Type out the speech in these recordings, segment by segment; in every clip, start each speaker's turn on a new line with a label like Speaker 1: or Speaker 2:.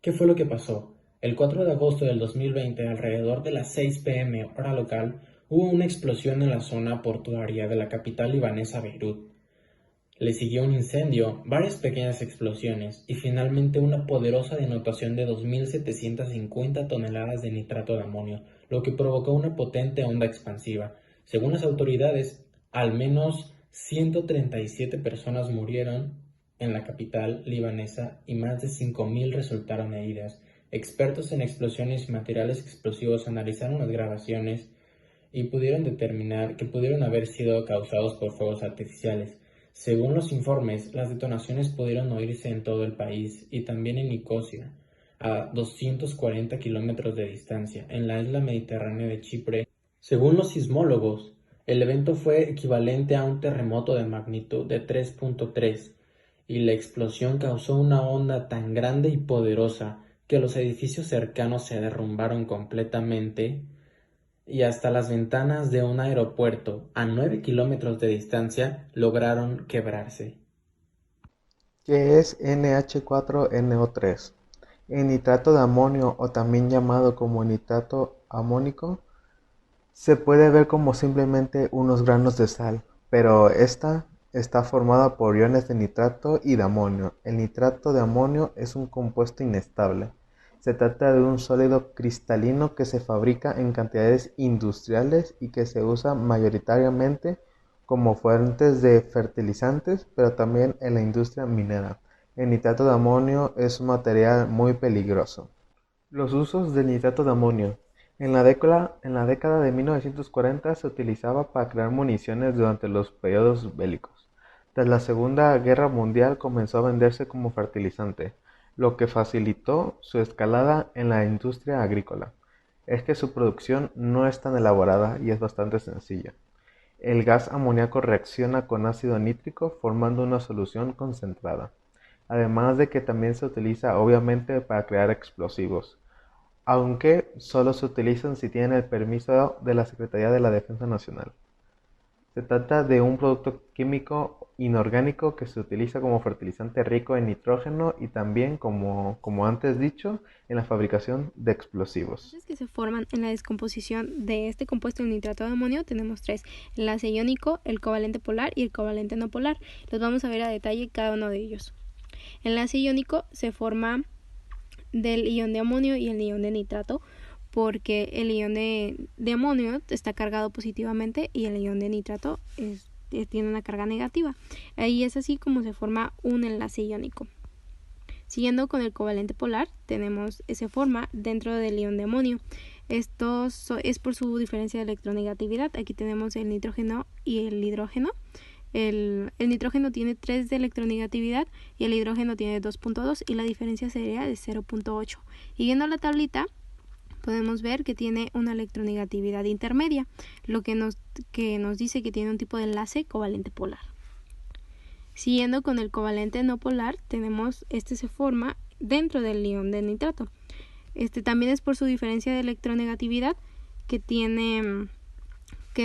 Speaker 1: ¿Qué fue lo que pasó? El 4 de agosto del 2020, alrededor de las 6 p.m. hora local, hubo una explosión en la zona portuaria de la capital libanesa Beirut. Le siguió un incendio, varias pequeñas explosiones y finalmente una poderosa detonación de 2.750 toneladas de nitrato de amonio, lo que provocó una potente onda expansiva. Según las autoridades, al menos 137 personas murieron en la capital libanesa y más de 5.000 resultaron heridas. Expertos en explosiones y materiales explosivos analizaron las grabaciones y pudieron determinar que pudieron haber sido causados por fuegos artificiales. Según los informes, las detonaciones pudieron oírse en todo el país y también en Nicosia, a 240 kilómetros de distancia, en la isla mediterránea de Chipre. Según los sismólogos, el evento fue equivalente a un terremoto de magnitud de 3.3 y la explosión causó una onda tan grande y poderosa que los edificios cercanos se derrumbaron completamente y hasta las ventanas de un aeropuerto a 9 kilómetros de distancia lograron quebrarse.
Speaker 2: ¿Qué es NH4NO3? El nitrato de amonio, o también llamado como nitrato amónico, se puede ver como simplemente unos granos de sal, pero esta está formada por iones de nitrato y de amonio. El nitrato de amonio es un compuesto inestable. Se trata de un sólido cristalino que se fabrica en cantidades industriales y que se usa mayoritariamente como fuentes de fertilizantes, pero también en la industria minera. El nitrato de amonio es un material muy peligroso. Los usos del nitrato de amonio. En la década de 1940 se utilizaba para crear municiones durante los periodos bélicos. Tras la Segunda Guerra Mundial comenzó a venderse como fertilizante, lo que facilitó su escalada en la industria agrícola. Es que su producción no es tan elaborada y es bastante sencilla. El gas amoníaco reacciona con ácido nítrico formando una solución concentrada. Además de que también se utiliza obviamente para crear explosivos, aunque solo se utilizan si tienen el permiso de la Secretaría de la Defensa Nacional. Se trata de un producto químico inorgánico que se utiliza como fertilizante rico en nitrógeno y también, como antes dicho, en la fabricación de explosivos.
Speaker 3: Que se forman en la descomposición de este compuesto de nitrato de amonio tenemos tres: el enlace iónico, el covalente polar y el covalente no polar. Los vamos a ver a detalle cada uno de ellos. El enlace iónico se forma del ion de amonio y el ion de nitrato, porque el ion de amonio está cargado positivamente y el ion de nitrato tiene una carga negativa. Ahí es así como se forma un enlace iónico. Siguiendo con el covalente polar, se forma dentro del ion de amonio. Esto es por su diferencia de electronegatividad. Aquí tenemos el nitrógeno y el hidrógeno. El nitrógeno tiene 3 de electronegatividad y el hidrógeno tiene 2.2 y la diferencia sería de 0.8. Y viendo la tablita podemos ver que tiene una electronegatividad intermedia, lo que nos dice que tiene un tipo de enlace covalente polar. Siguiendo con el covalente no polar, se forma dentro del ion de nitrato. También es por su diferencia de electronegatividad que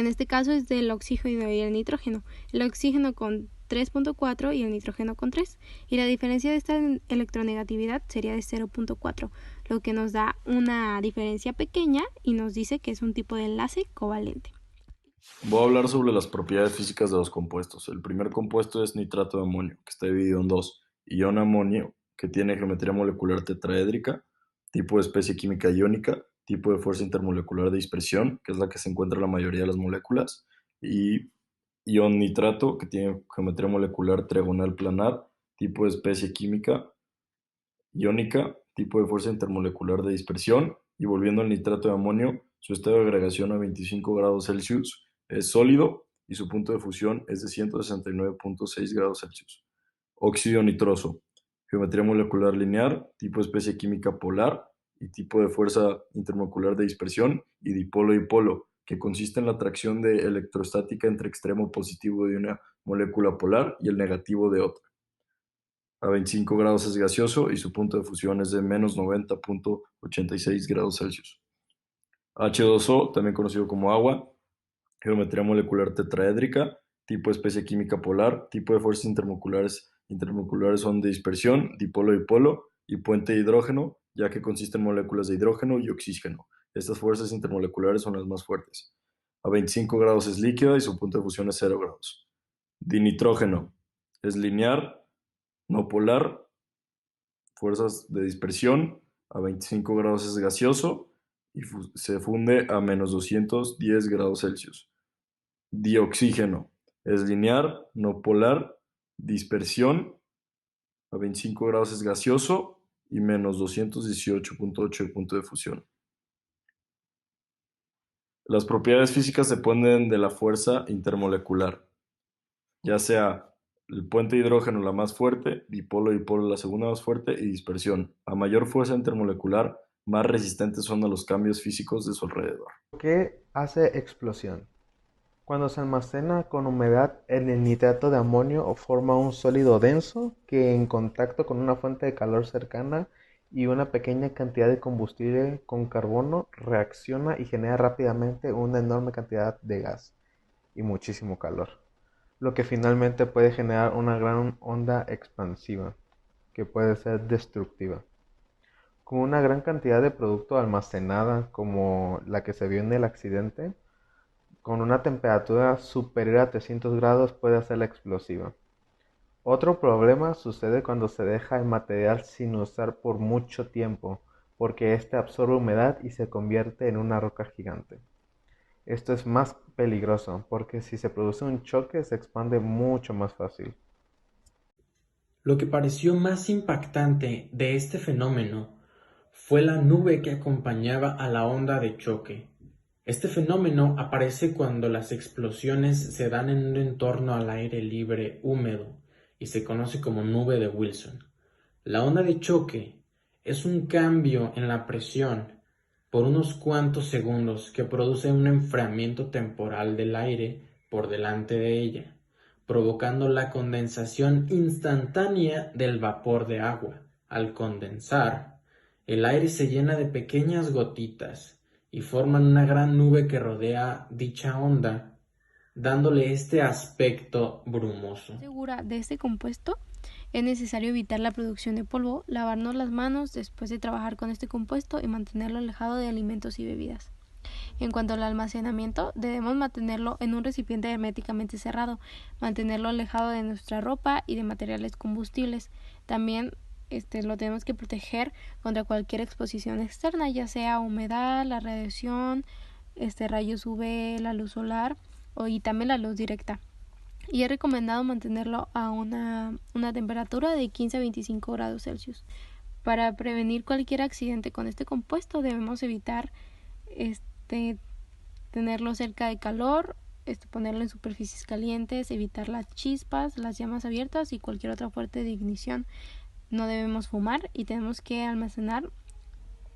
Speaker 3: en este caso es del oxígeno y el nitrógeno. El oxígeno con 3.4 y el nitrógeno con 3. Y la diferencia de esta electronegatividad sería de 0.4, lo que nos da una diferencia pequeña y nos dice que es un tipo de enlace covalente.
Speaker 4: Voy a hablar sobre las propiedades físicas de los compuestos. El primer compuesto es nitrato de amonio, que está dividido en dos. Ion amonio, que tiene geometría molecular tetraédrica, tipo de especie química iónica, tipo de fuerza intermolecular de dispersión, que es la que se encuentra en la mayoría de las moléculas, y ion nitrato, que tiene geometría molecular trigonal planar, tipo de especie química iónica, tipo de fuerza intermolecular de dispersión, y volviendo al nitrato de amonio, su estado de agregación a 25 grados Celsius es sólido y su punto de fusión es de 169,6 grados Celsius. Óxido nitroso, geometría molecular lineal, tipo de especie química polar y tipo de fuerza intermolecular de dispersión, y dipolo-dipolo, que consiste en la atracción de electrostática entre extremo positivo de una molécula polar y el negativo de otra. A 25 grados es gaseoso y su punto de fusión es de menos 90,86 grados Celsius. H2O, también conocido como agua, geometría molecular tetraédrica, tipo de especie química polar, tipo de fuerzas intermoleculares son de dispersión, dipolo-dipolo y puente de hidrógeno, ya que consiste en moléculas de hidrógeno y oxígeno. Estas fuerzas intermoleculares son las más fuertes. A 25 grados es líquida y su punto de fusión es 0 grados. Dinitrógeno es lineal, no polar, fuerzas de dispersión. A 25 grados es gaseoso y se funde a menos 210 grados Celsius. Dioxígeno es lineal, no polar, dispersión. A 25 grados es gaseoso y menos 218.8 de punto de fusión. Las propiedades físicas dependen de la fuerza intermolecular, ya sea el puente de hidrógeno la más fuerte, dipolo-dipolo la segunda más fuerte y dispersión. A mayor fuerza intermolecular, más resistentes son a los cambios físicos de su alrededor.
Speaker 2: ¿Qué hace explosión? Cuando se almacena con humedad, el nitrato de amonio forma un sólido denso que en contacto con una fuente de calor cercana y una pequeña cantidad de combustible con carbono reacciona y genera rápidamente una enorme cantidad de gas y muchísimo calor, lo que finalmente puede generar una gran onda expansiva que puede ser destructiva. Con una gran cantidad de producto almacenada como la que se vio en el accidente, con una temperatura superior a 300 grados puede hacerla explosiva. Otro problema sucede cuando se deja el material sin usar por mucho tiempo, porque éste absorbe humedad y se convierte en una roca gigante. Esto es más peligroso, porque si se produce un choque se expande mucho más fácil.
Speaker 1: Lo que pareció más impactante de este fenómeno fue la nube que acompañaba a la onda de choque. Este fenómeno aparece cuando las explosiones se dan en un entorno al aire libre húmedo y se conoce como nube de Wilson. La onda de choque es un cambio en la presión por unos cuantos segundos que produce un enfriamiento temporal del aire por delante de ella, provocando la condensación instantánea del vapor de agua. Al condensar, el aire se llena de pequeñas gotitas y forman una gran nube que rodea dicha onda, dándole este aspecto brumoso.
Speaker 3: Segura de este compuesto, es necesario evitar la producción de polvo, lavarnos las manos después de trabajar con este compuesto y mantenerlo alejado de alimentos y bebidas. En cuanto al almacenamiento, debemos mantenerlo en un recipiente herméticamente cerrado, mantenerlo alejado de nuestra ropa y de materiales combustibles. También lo tenemos que proteger contra cualquier exposición externa, ya sea humedad, la radiación, rayos UV, la luz solar y también la luz directa. Y es recomendado mantenerlo a una temperatura de 15 a 25 grados Celsius. Para prevenir cualquier accidente con este compuesto debemos evitar tenerlo cerca de calor, ponerlo en superficies calientes, evitar las chispas, las llamas abiertas y cualquier otra fuente de ignición. No debemos fumar y tenemos que almacenar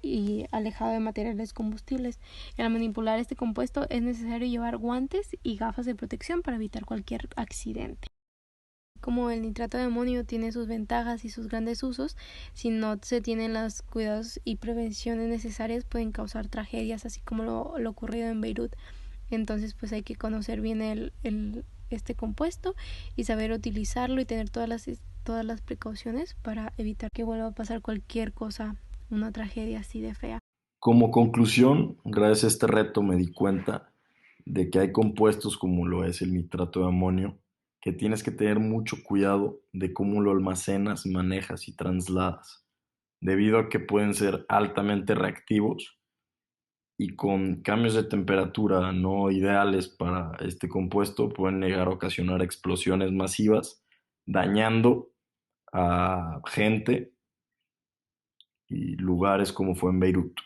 Speaker 3: y alejado de materiales combustibles. Al manipular este compuesto es necesario llevar guantes y gafas de protección para evitar cualquier accidente. Como el nitrato de amonio tiene sus ventajas y sus grandes usos, si no se tienen los cuidados y prevenciones necesarias pueden causar tragedias, así como lo ocurrido en Beirut. Entonces pues hay que conocer bien este compuesto y saber utilizarlo y tener todas las precauciones para evitar que vuelva a pasar cualquier cosa, una tragedia así de fea.
Speaker 4: Como conclusión, gracias a este reto me di cuenta de que hay compuestos como lo es el nitrato de amonio, que tienes que tener mucho cuidado de cómo lo almacenas, manejas y trasladas, debido a que pueden ser altamente reactivos y con cambios de temperatura no ideales para este compuesto pueden llegar a ocasionar explosiones masivas, dañando a gente y lugares como fue en Beirut.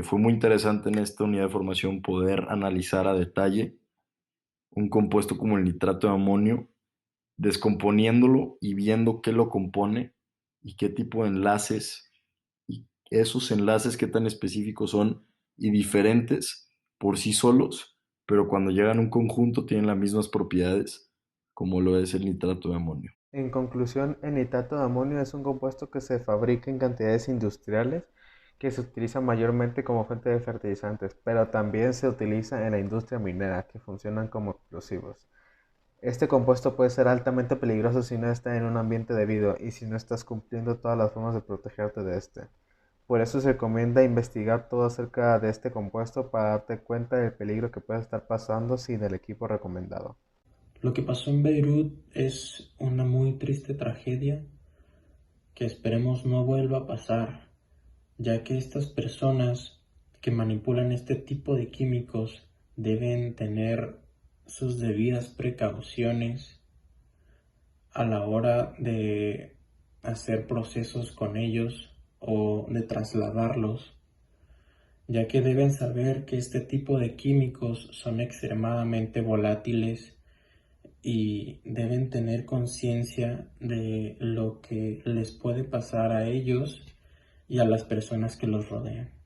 Speaker 4: Fue muy interesante en esta unidad de formación poder analizar a detalle un compuesto como el nitrato de amonio, descomponiéndolo y viendo qué lo compone y qué tipo de enlaces y esos enlaces qué tan específicos son y diferentes por sí solos, pero cuando llegan a un conjunto tienen las mismas propiedades como lo es el nitrato de amonio.
Speaker 2: En conclusión, el nitrato de amonio es un compuesto que se fabrica en cantidades industriales que se utiliza mayormente como fuente de fertilizantes, pero también se utiliza en la industria minera, que funcionan como explosivos. Este compuesto puede ser altamente peligroso si no está en un ambiente debido y si no estás cumpliendo todas las formas de protegerte de este. Por eso se recomienda investigar todo acerca de este compuesto para darte cuenta del peligro que puede estar pasando sin el equipo recomendado.
Speaker 1: Lo que pasó en Beirut es una muy triste tragedia que esperemos no vuelva a pasar, ya que estas personas que manipulan este tipo de químicos deben tener sus debidas precauciones a la hora de hacer procesos con ellos o de trasladarlos, ya que deben saber que este tipo de químicos son extremadamente volátiles y deben tener conciencia de lo que les puede pasar a ellos y a las personas que los rodean.